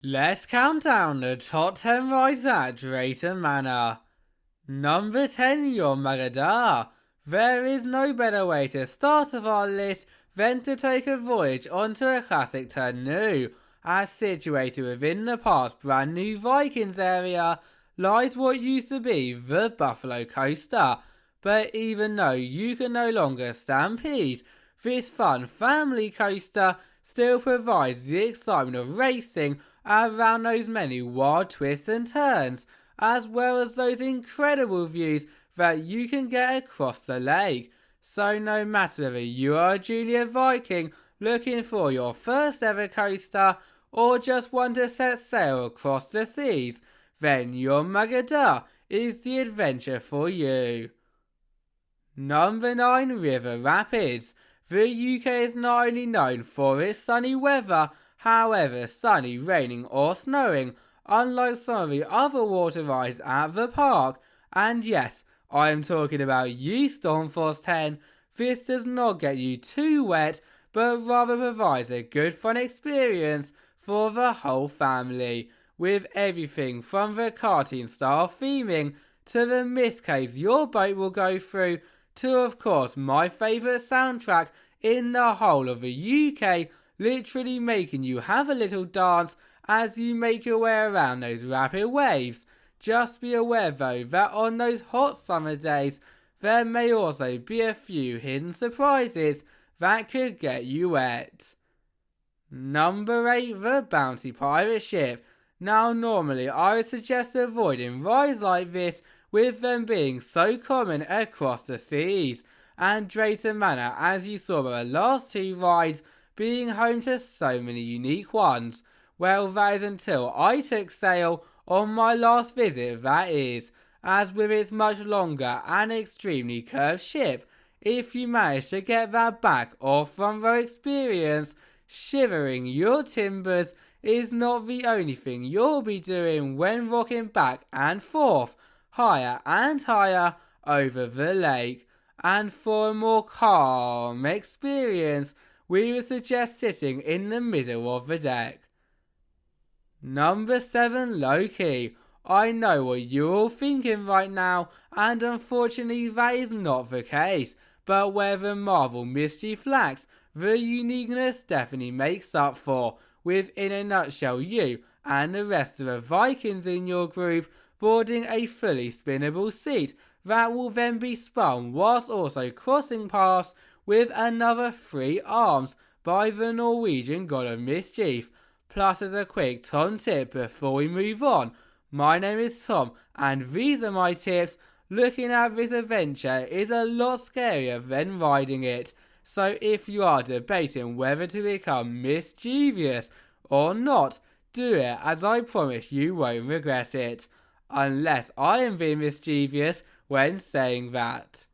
Let's count down the top 10 rides at Drayton Manor. Number 10, Jormungandr. There is no better way to start off our list than to take a voyage onto a classic turned new, as situated within the park's brand new Vikings area lies what used to be the Buffalo Coaster. But even though you can no longer stampede, this fun family coaster still provides the excitement of racing around those many wild twists and turns, as well as those incredible views that you can get across the lake. So no matter whether you are a junior Viking looking for your first ever coaster, or just want to set sail across the seas, then Jormungandr is the adventure for you. Number 9, River Rapids. The UK is not only known for its sunny weather, however sunny, raining or snowing, unlike some of the other water rides at the park. And yes, I am talking about you Stormforce 10. This does not get you too wet, but rather provides a good fun experience for the whole family, with everything from the cartoon style theming to the mist caves your boat will go through, to of course my favourite soundtrack in the whole of the UK, literally making you have a little dance as you make your way around those rapid waves. Just be aware though that on those hot summer days there may also be a few hidden surprises that could get you wet. Number 8, the Bounty Pirate Ship. Now normally I would suggest avoiding rides like this, with them being so common across the seas, and Drayton Manor, as you saw by the last two rides, being home to so many unique ones. Well, that is until I took sail on my last visit, that is, as with its much longer and extremely curved ship, if you manage to get that back or front row experience, shivering your timbers is not the only thing you'll be doing when rocking back and forth, higher and higher over the lake. And for a more calm experience, we would suggest sitting in the middle of the deck. Number 7, Loki. I know what you're all thinking right now, and unfortunately that is not the case, but where the Marvel mischief lacks, the uniqueness definitely makes up for, with in a nutshell you and the rest of the Vikings in your group boarding a fully spinnable seat that will then be spun whilst also crossing paths with another 3 arms by the Norwegian god of mischief. Plus, as a quick Tom tip before we move on, my name is Tom and these are my tips. Looking at this adventure is a lot scarier than riding it, so if you are debating whether to become mischievous or not, do it, as I promise you won't regret it. Unless I am being mischievous when saying that.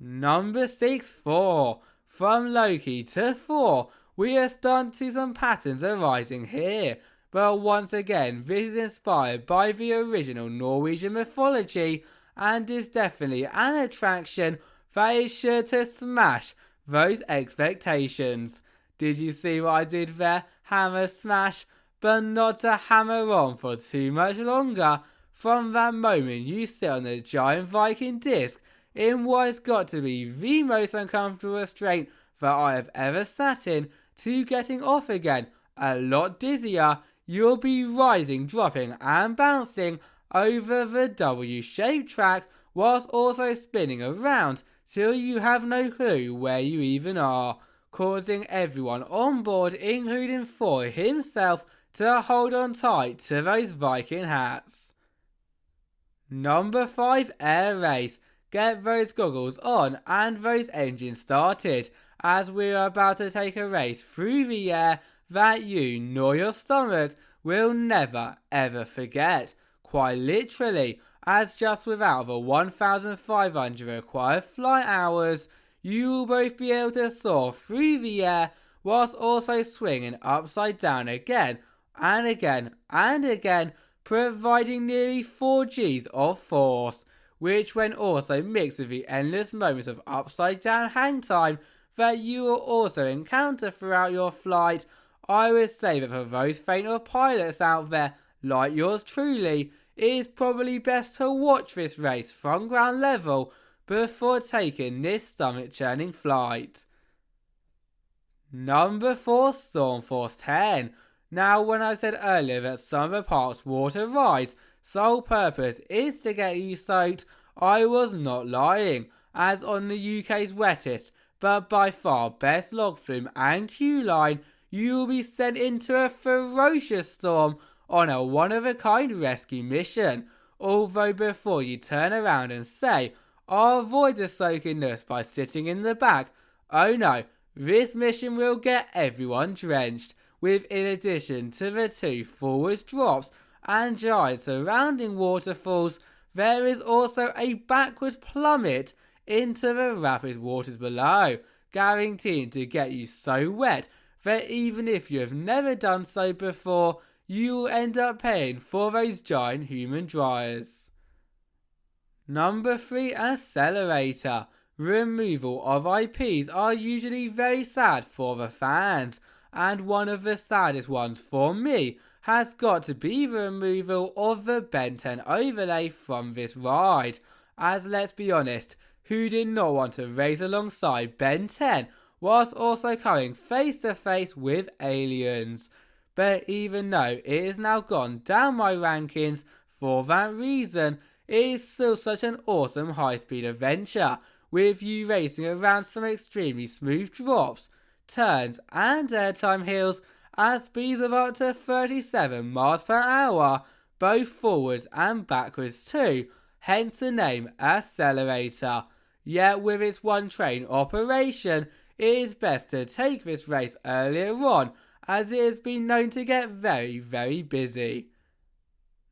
Number 6, Thor. From Loki to Thor, we are starting to see some patterns arising here, but once again this is inspired by the original Norwegian mythology and is definitely an attraction that is sure to smash those expectations. Did you see what I did there? Hammer smash, but not to hammer on for too much longer. From that moment you sit on the giant Viking disc in what has got to be the most uncomfortable restraint that I have ever sat in, to getting off again a lot dizzier. You'll be rising, dropping and bouncing over the W-shaped track whilst also spinning around till you have no clue where you even are, causing everyone on board, including Thor himself, to hold on tight to those Viking hats. Number 5, Air Race. Get those goggles on and those engines started, as we are about to take a race through the air that you nor your stomach will never ever forget. Quite literally, as just without the 1,500 required flight hours, you will both be able to soar through the air whilst also swinging upside down again and again and again, providing nearly 4 Gs of force, which when also mixed with the endless moments of upside down hang time that you will also encounter throughout your flight, I would say that for those faint of pilots out there, like yours truly, it is probably best to watch this race from ground level before taking this stomach-churning flight. Number 4, Stormforce 10. Now, when I said earlier that some of the park's water rides' sole purpose is to get you soaked, I was not lying, as on the UK's wettest, but by far best log flume and queue line, you will be sent into a ferocious storm on a one-of-a-kind rescue mission. Although before you turn around and say, I'll avoid the soakiness by sitting in the back, oh no, this mission will get everyone drenched, with in addition to the 2 forwards drops and giant surrounding waterfalls, there is also a backwards plummet into the rapid waters below, guaranteeing to get you so wet that even if you have never done so before, you will end up paying for those giant human dryers. Number 3, Accelerator. Removal of IPs are usually very sad for the fans, and one of the saddest ones for me has got to be the removal of the Ben 10 overlay from this ride, as let's be honest, who did not want to race alongside Ben 10 whilst also coming face to face with aliens? But even though it has now gone down my rankings for that reason, it is still such an awesome high-speed adventure, with you racing around some extremely smooth drops, turns and airtime hills at speeds of up to 37 miles per hour, both forwards and backwards too, hence the name Accelerator. Yet with its one train operation, it is best to take this race earlier on, as it has been known to get very, very busy.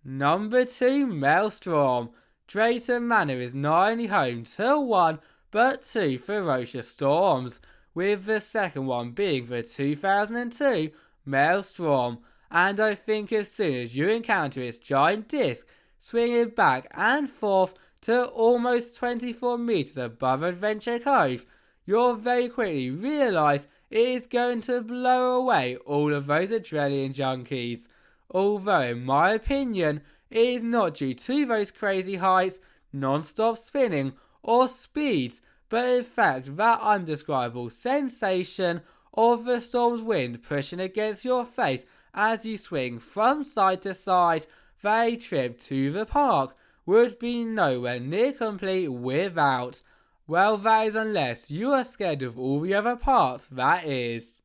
Number 2, Maelstrom. Drayton Manor is not only home to 1, but 2 ferocious storms, with the second one being the 2002 Maelstrom, and I think as soon as you encounter its giant disc swinging back and forth to almost 24 meters above Adventure Cove, you'll very quickly realise it is going to blow away all of those adrenaline junkies, although in my opinion it is not due to those crazy heights, non-stop spinning or speeds, but in fact that undescribable sensation of the storm's wind pushing against your face as you swing from side to side. That a trip to the park would be nowhere near complete without. Well, that is unless you are scared of all the other parts, that is.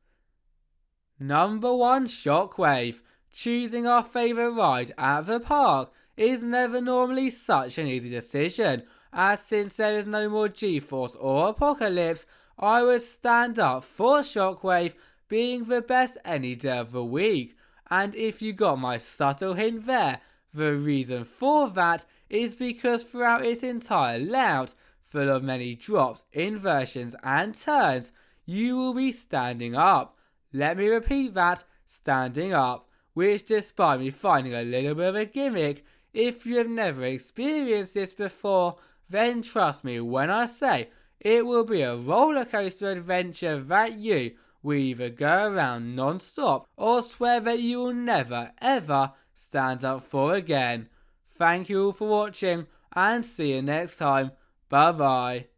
Number 1, Shockwave. Choosing our favourite ride at the park is never normally such an easy decision, as since there is no more G-Force or Apocalypse, I would stand up for Shockwave being the best any day of the week. And if you got my subtle hint there, the reason for that is because throughout its entire layout, full of many drops, inversions and turns, you will be standing up. Let me repeat that, standing up, which despite me finding a little bit of a gimmick, if you have never experienced this before, then trust me when I say it will be a roller coaster adventure that you will either go around non-stop or swear that you will never ever stand up for again. Thank you all for watching and see you next time. Bye bye.